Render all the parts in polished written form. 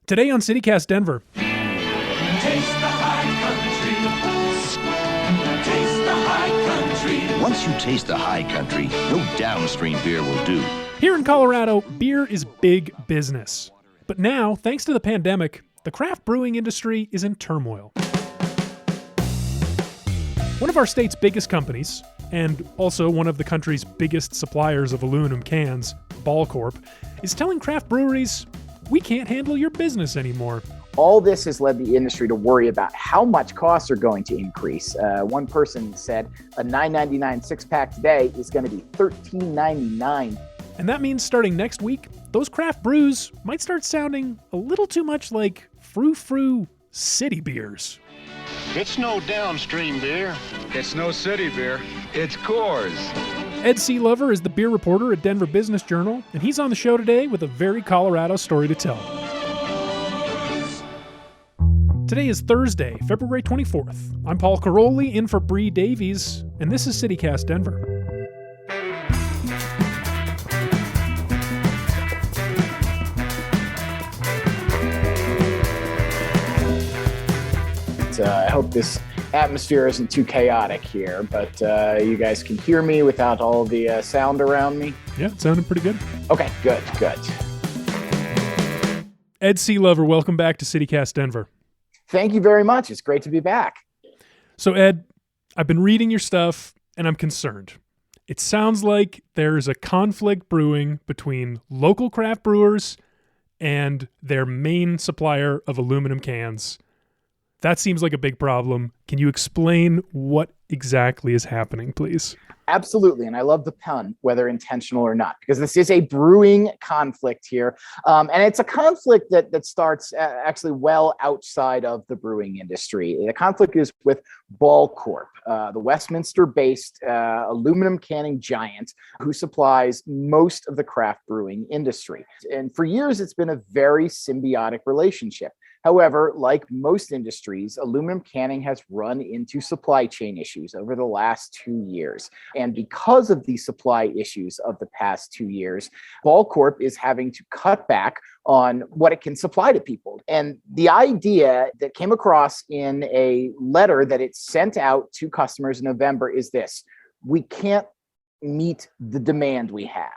Today on CityCast Denver. Taste the high country. Taste the high country. Once you taste the high country, no downstream beer will do. Here in Colorado, beer is big business. But now, thanks to the pandemic, the craft brewing industry is in turmoil. One of our state's biggest companies, and also one of the country's biggest suppliers of aluminum cans, Corp, is telling craft breweries, we can't handle your business anymore. All this has led the industry to worry about how much costs are going to increase. One person said a $9.99 six-pack today is going to be $13.99. And that means starting next week, those craft brews might start sounding a little too much like frou-frou city beers. It's no downstream beer. It's no city beer. It's Coors. Ed Sealover is the beer reporter at Denver Business Journal, and he's on the show today with a very Colorado story to tell. Today is Thursday, February 24th. I'm Paul Caroli, in for Bree Davies, and this is CityCast Denver. I hope this atmosphere isn't too chaotic here, but you guys can hear me without all the sound around me? Yeah, it sounded pretty good. Okay, good. Ed Sealover, welcome back to CityCast Denver. Thank you very much. It's great to be back. So Ed, I've been reading your stuff, and I'm concerned. It sounds like there's a conflict brewing between local craft brewers and their main supplier of aluminum cans. That seems like a big problem. Can you explain what exactly is happening, please? Absolutely, and I love the pun, whether intentional or not, because this is a brewing conflict here, and it's a conflict that starts actually well outside of the brewing industry. The conflict is with Corp, the Westminster-based aluminum canning giant who supplies most of the craft brewing industry. And for years, it's been a very symbiotic relationship. However, like most industries, aluminum canning has run into supply chain issues over the last 2 years. And because of the supply issues of the past 2 years, Corp is having to cut back on what it can supply to people. And the idea that came across in a letter that it sent out to customers in November is this: we can't meet the demand we have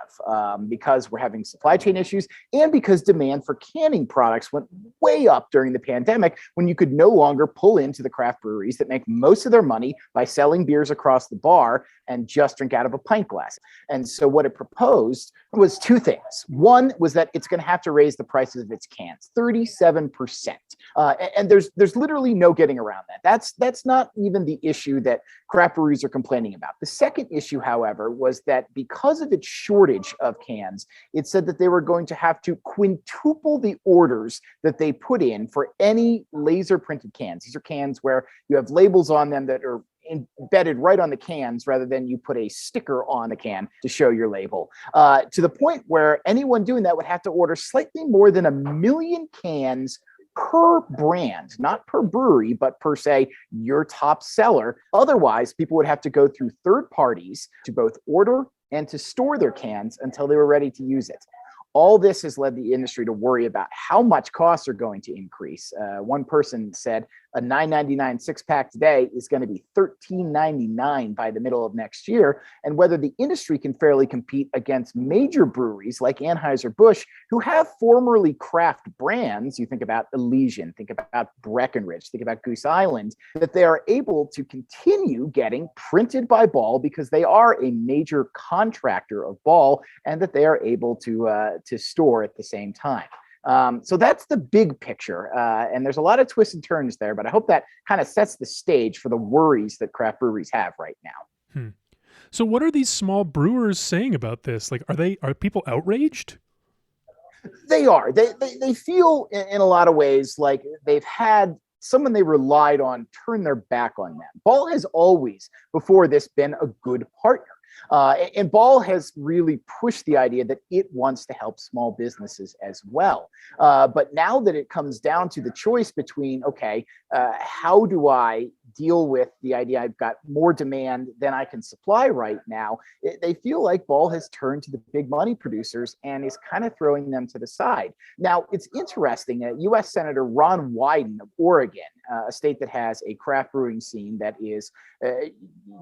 because we're having supply chain issues and because demand for canning products went way up during the pandemic when you could no longer pull into the craft breweries that make most of their money by selling beers across the bar and just drink out of a pint glass. And so what it proposed was two things. One was that it's going to have to raise the prices of its cans 37%. And there's literally no getting around that. That's not even the issue that craft breweries are complaining about. The second issue, however, was that because of its shortage of cans, it said that they were going to have to quintuple the orders that they put in for any laser printed cans. These are cans where you have labels on them that are embedded right on the cans rather than you put a sticker on the can to show your label, to the point where anyone doing that would have to order slightly more than 1 million cans per brand, not per brewery, but per se your top seller. Otherwise, people would have to go through third parties to both order and to store their cans until they were ready to use it. All this has led the industry to worry about how much costs are going to increase. One person said a $9.99 six-pack today is going to be $13.99 by the middle of next year, and whether the industry can fairly compete against major breweries like Anheuser-Busch, who have formerly craft brands. You think about Elysian, think about Breckenridge, think about Goose Island, that they are able to continue getting printed by Ball because they are a major contractor of Ball, and that they are able to store at the same time. So that's the big picture. And there's a lot of twists and turns there, but I hope that kind of sets the stage for the worries that craft breweries have right now. So what are these small brewers saying about this? Like, are people outraged? They are. They feel in a lot of ways like they've had someone they relied on turn their back on them. Ball has always, before this, been a good partner. And Ball has really pushed the idea that it wants to help small businesses as well. But now that it comes down to the choice between, okay, how do I deal with the idea I've got more demand than I can supply right now, they feel like Ball has turned to the big money producers and is kind of throwing them to the side. Now, it's interesting that U.S. Senator Ron Wyden of Oregon, a state that has a craft brewing scene that is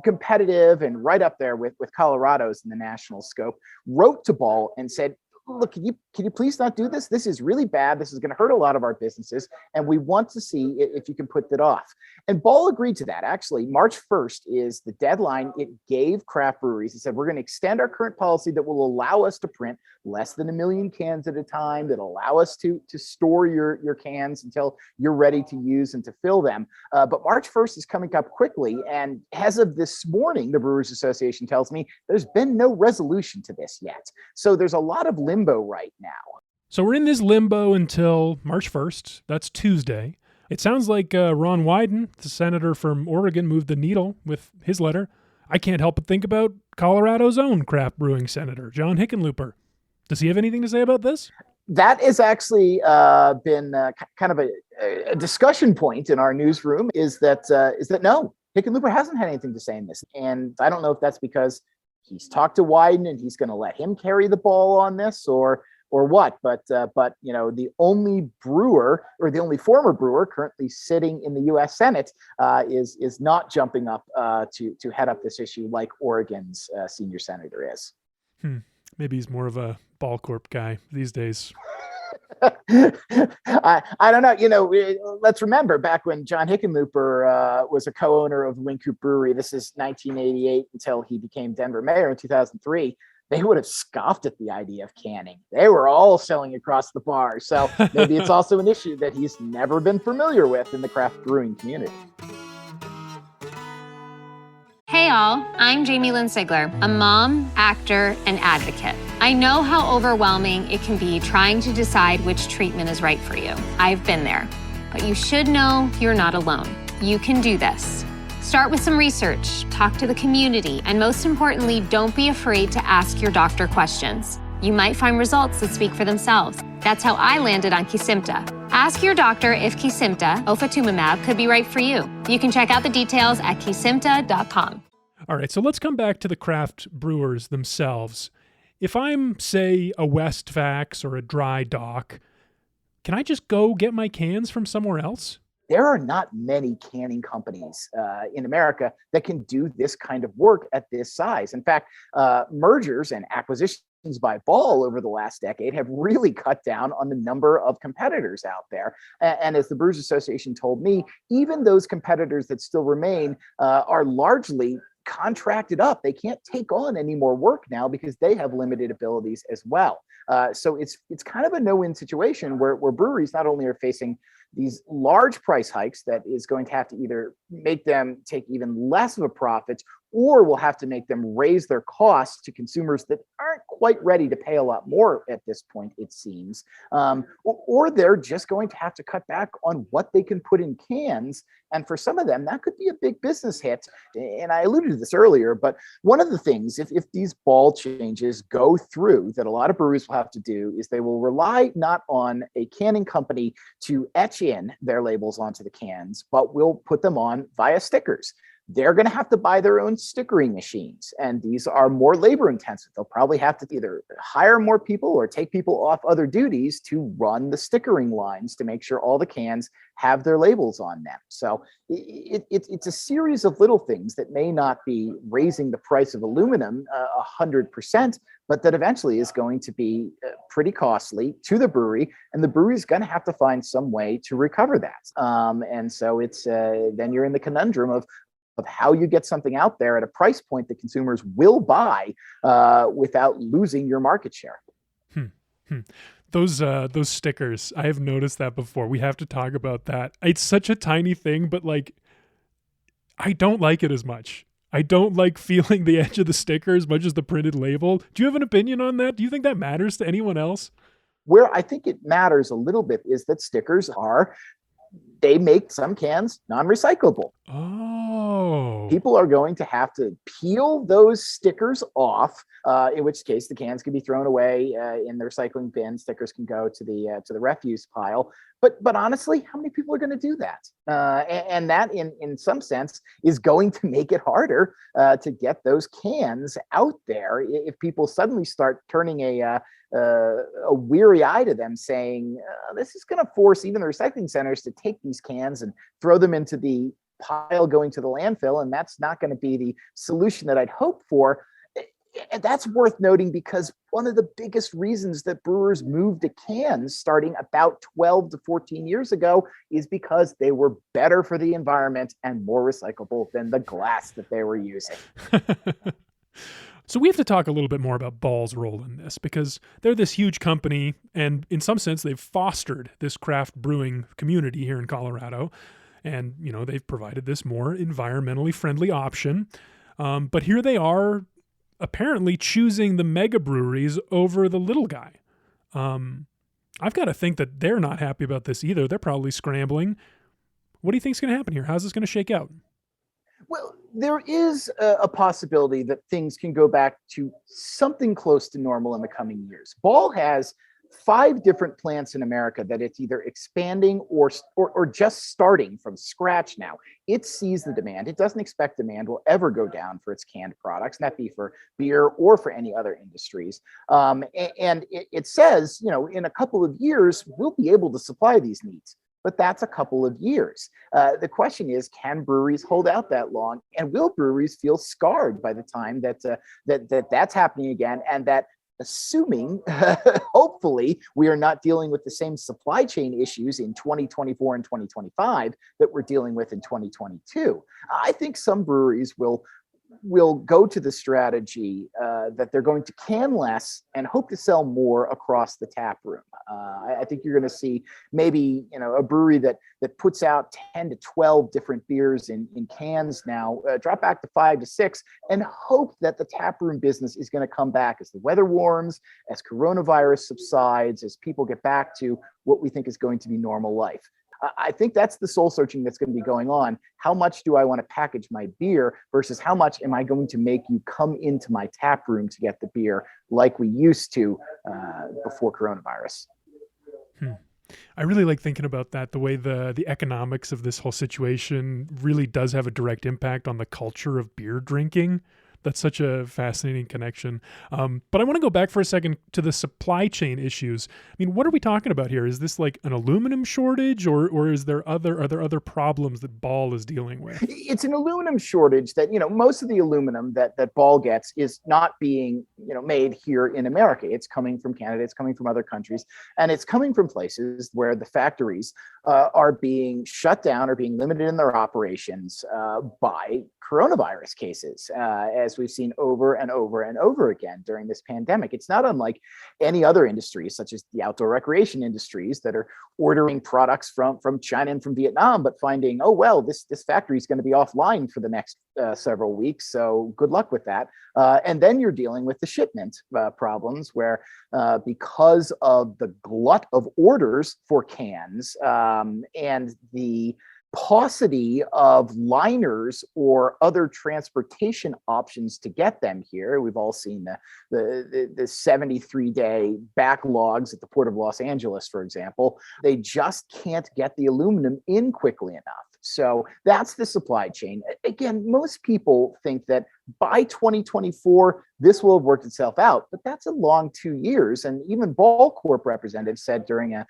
competitive and right up there with Colorado's in the national scope, wrote to Ball and said, look, can you please not do this? This is really bad. This is going to hurt a lot of our businesses, and we want to see if you can put that off. And Ball agreed to that. Actually, March 1st is the deadline it gave craft breweries. It said, we're going to extend our current policy that will allow us to print less than 1 million cans at a time, that allow us to store your cans until you're ready to use and to fill them. But March 1st is coming up quickly. And as of this morning, the Brewers Association tells me there's been no resolution to this yet. So there's a lot of limbo right now. So we're in this limbo until March 1st. That's Tuesday. It sounds like Ron Wyden, the senator from Oregon, moved the needle with his letter. I can't help but think about Colorado's own craft brewing senator, John Hickenlooper. Does he have anything to say about this? That has actually been kind of a discussion point in our newsroom, is that no, Hickenlooper hasn't had anything to say in this. And I don't know if that's because he's talked to Wyden and he's going to let him carry the ball on this, or what. But you know, the only brewer, or the only former brewer currently sitting in the U.S. Senate is not jumping up to head up this issue like Oregon's senior senator is. Maybe he's more of a Ball Corp guy these days. I don't know. You know, let's remember back when John Hickenlooper was a co-owner of Wynkoop Brewery. This is 1988 until he became Denver mayor in 2003. They would have scoffed at the idea of canning. They were all selling across the bar. So maybe it's also an issue that he's never been familiar with in the craft brewing community. Hey all, I'm Jamie Lynn Sigler, a mom, actor, and advocate. I know how overwhelming it can be trying to decide which treatment is right for you. I've been there. But you should know you're not alone. You can do this. Start with some research, talk to the community, and most importantly, don't be afraid to ask your doctor questions. You might find results that speak for themselves. That's how I landed on Kesimpta. Ask your doctor if Kesimpta, ofatumumab, could be right for you. You can check out the details at kesimpta.com. All right, so let's come back to the craft brewers themselves. If I'm, say, a Westfax or a Dry Dock, can I just go get my cans from somewhere else? There are not many canning companies in America that can do this kind of work at this size. In fact, mergers and acquisitions by Ball over the last decade have really cut down on the number of competitors out there. And as the Brewers Association told me, even those competitors that still remain are largely contracted up. They can't take on any more work now because they have limited abilities as well. So it's kind of a no-win situation where breweries not only are facing these large price hikes that is going to have to either make them take even less of a profit, or will have to make them raise their costs to consumers that aren't quite ready to pay a lot more at this point, it seems. Or they're just going to have to cut back on what they can put in cans. And for some of them, that could be a big business hit. And I alluded to this earlier, but one of the things, if these Ball changes go through, that a lot of breweries will have to do is they will rely not on a canning company to etch in their labels onto the cans, but will put them on via stickers. They're going to have to buy their own stickering machines, and these are more labor intensive. They'll probably have to either hire more people or take people off other duties to run the stickering lines to make sure all the cans have their labels on them. So it's a series of little things that may not be raising the price of aluminum 100%, but that eventually is going to be pretty costly to the brewery, and the brewery is going to have to find some way to recover that. And so it's then you're in the conundrum of how you get something out there at a price point that consumers will buy without losing your market share. Those stickers, I have noticed that before. We have to talk about that. It's such a tiny thing, but like, I don't like it as much. I don't like feeling the edge of the sticker as much as the printed label. Do you have an opinion on that? Do you think that matters to anyone else? Where I think it matters a little bit is that stickers are they make some cans non-recyclable. Oh. People are going to have to peel those stickers off, in which case the cans can be thrown away in the recycling bin. Stickers can go to the refuse pile. But honestly, how many people are going to do that? And that, in some sense, is going to make it harder to get those cans out there if people suddenly start turning a weary eye to them, saying this is going to force even the recycling centers to take these cans and throw them into the pile going to the landfill, and that's not going to be the solution that I'd hoped for. And that's worth noting because one of the biggest reasons that brewers moved to cans starting about 12 to 14 years ago is because they were better for the environment and more recyclable than the glass that they were using. So we have to talk a little bit more about Ball's role in this, because they're this huge company, and in some sense they've fostered this craft brewing community here in Colorado. And, they've provided this more environmentally friendly option. But here they are apparently choosing the mega breweries over the little guy. I've got to think that they're not happy about this either. They're probably scrambling. What do you think is going to happen here? How's this going to shake out? Well, there is a possibility that things can go back to something close to normal in the coming years. Ball has 5 different plants in America that it's either expanding or just starting from scratch now. It sees the demand. It doesn't expect demand will ever go down for its canned products, and that be for beer or for any other industries. And it says, in a couple of years, we'll be able to supply these needs. But that's a couple of years. The question is, can breweries hold out that long? And will breweries feel scarred by the time that's happening again? And that, assuming, hopefully, we are not dealing with the same supply chain issues in 2024 and 2025 that we're dealing with in 2022. I think some breweries will go to the strategy that they're going to can less and hope to sell more across the tap room. I think you're going to see maybe a brewery that puts out 10 to 12 different beers in cans now drop back to 5 to 6 and hope that the tap room business is going to come back as the weather warms, as coronavirus subsides, as people get back to what we think is going to be normal life. I think that's the soul searching that's going to be going on. How much do I want to package my beer versus how much am I going to make you come into my tap room to get the beer like we used to before coronavirus? I really like thinking about that, the way the economics of this whole situation really does have a direct impact on the culture of beer drinking. That's such a fascinating connection. But I want to go back for a second to the supply chain issues. I mean, what are we talking about here? Is this like an aluminum shortage, or are there other problems that Ball is dealing with? It's an aluminum shortage that, most of the aluminum that Ball gets is not being, made here in America. It's coming from Canada, it's coming from other countries, and it's coming from places where the factories are being shut down or being limited in their operations by coronavirus cases, as we've seen over and over and over again during this pandemic. It's not unlike any other industries, such as the outdoor recreation industries that are ordering products from China and from Vietnam, but finding, oh, well, this factory is going to be offline for the next several weeks, so good luck with that. And then you're dealing with the shipment problems where because of the glut of orders for cans and the paucity of liners or other transportation options to get them here. We've all seen the 73-day backlogs at the Port of Los Angeles, for example. They just can't get the aluminum in quickly enough. So that's the supply chain. Again, most people think that by 2024, this will have worked itself out, but that's a long 2 years. And even Ball Corp representatives said during a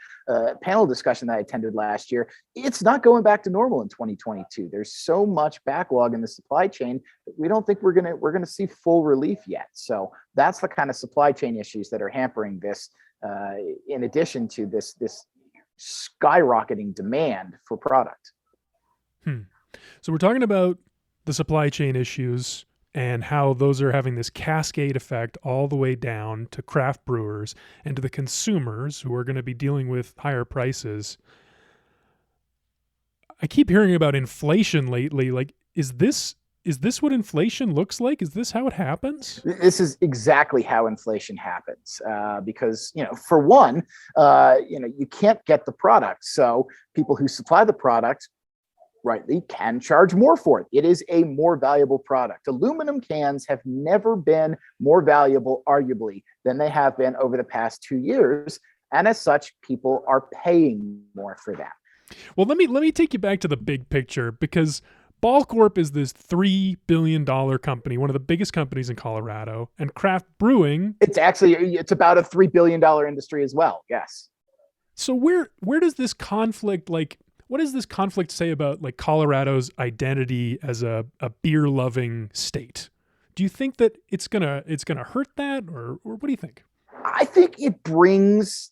panel discussion that I attended last year, it's not going back to normal in 2022. There's so much backlog in the supply chain that we don't think we're gonna see full relief yet. So that's the kind of supply chain issues that are hampering this, in addition to this skyrocketing demand for product. So we're talking about the supply chain issues and how those are having this cascade effect all the way down to craft brewers and to the consumers who are going to be dealing with higher prices. I keep hearing about inflation lately. Like, is this Is this what inflation looks like? Is this how it happens? This is exactly how inflation happens, because, for one, you can't get the product. So people who supply the product rightly can charge more for it. It is a more valuable product. Aluminum cans have never been more valuable, arguably, than they have been over the past 2 years. And as such, people are paying more for them. Well, let me take you back to the big picture, because Ball Corp is this $3 billion company, one of the biggest companies in Colorado, and craft brewing. It's about a $3 billion industry as well. Yes. So where does this conflict, what does this conflict say about Colorado's identity as a beer loving state? Do you think that it's gonna hurt that, or what do you think? I think it brings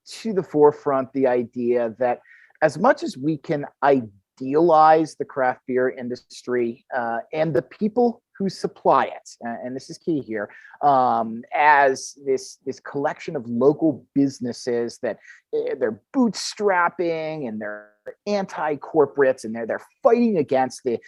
to the forefront the idea that as much as we can idealize the craft beer industry and the people who supply it, and this is key here, as this collection of local businesses that they're bootstrapping and they're anti-corporates and they're fighting against the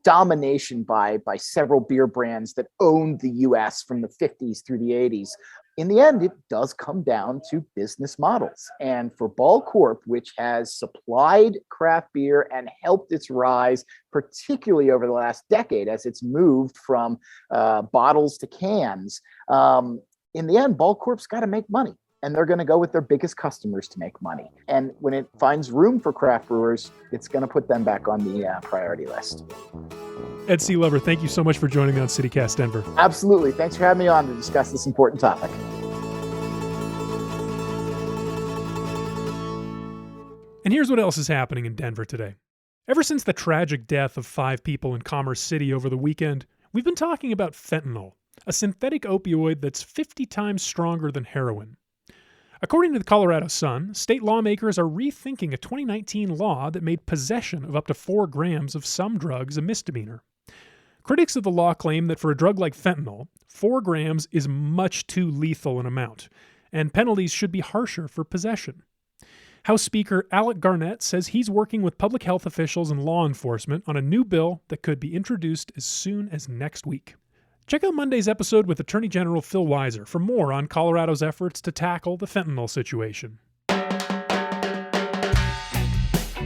domination by several beer brands that owned the US from the 50s through the 80s. In the end, it does come down to business models. And for Ball Corp, which has supplied craft beer and helped its rise, particularly over the last decade as it's moved from bottles to cans, in the end, Ball Corp's got to make money. And they're going to go with their biggest customers to make money. And when it finds room for craft brewers, it's going to put them back on the priority list. Ed Sealover, thank you so much for joining me on CityCast Denver. Absolutely. Thanks for having me on to discuss this important topic. And here's what else is happening in Denver today. Ever since the tragic death of 5 people in Commerce City over the weekend, we've been talking about fentanyl, a synthetic opioid that's 50 times stronger than heroin. According to the Colorado Sun, state lawmakers are rethinking a 2019 law that made possession of up to 4 grams of some drugs a misdemeanor. Critics of the law claim that for a drug like fentanyl, 4 grams is much too lethal an amount, and penalties should be harsher for possession. House Speaker Alec Garnett says he's working with public health officials and law enforcement on a new bill that could be introduced as soon as next week. Check out Monday's episode with Attorney General Phil Weiser for more on Colorado's efforts to tackle the fentanyl situation.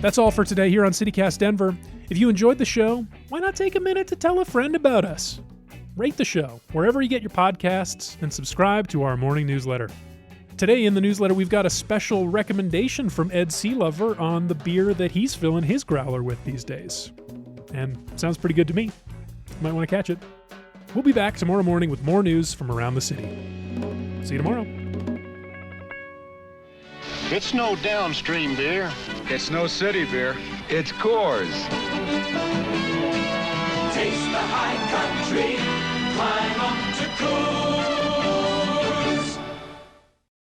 That's all for today here on CityCast Denver. If you enjoyed the show, why not take a minute to tell a friend about us? Rate the show wherever you get your podcasts and subscribe to our morning newsletter. Today in the newsletter, we've got a special recommendation from Ed Sealover on the beer that he's filling his growler with these days. And sounds pretty good to me. You might want to catch it. We'll be back tomorrow morning with more news from around the city. See you tomorrow. It's no downstream beer. It's no city beer. It's Coors. Taste the high country, climb up to cool.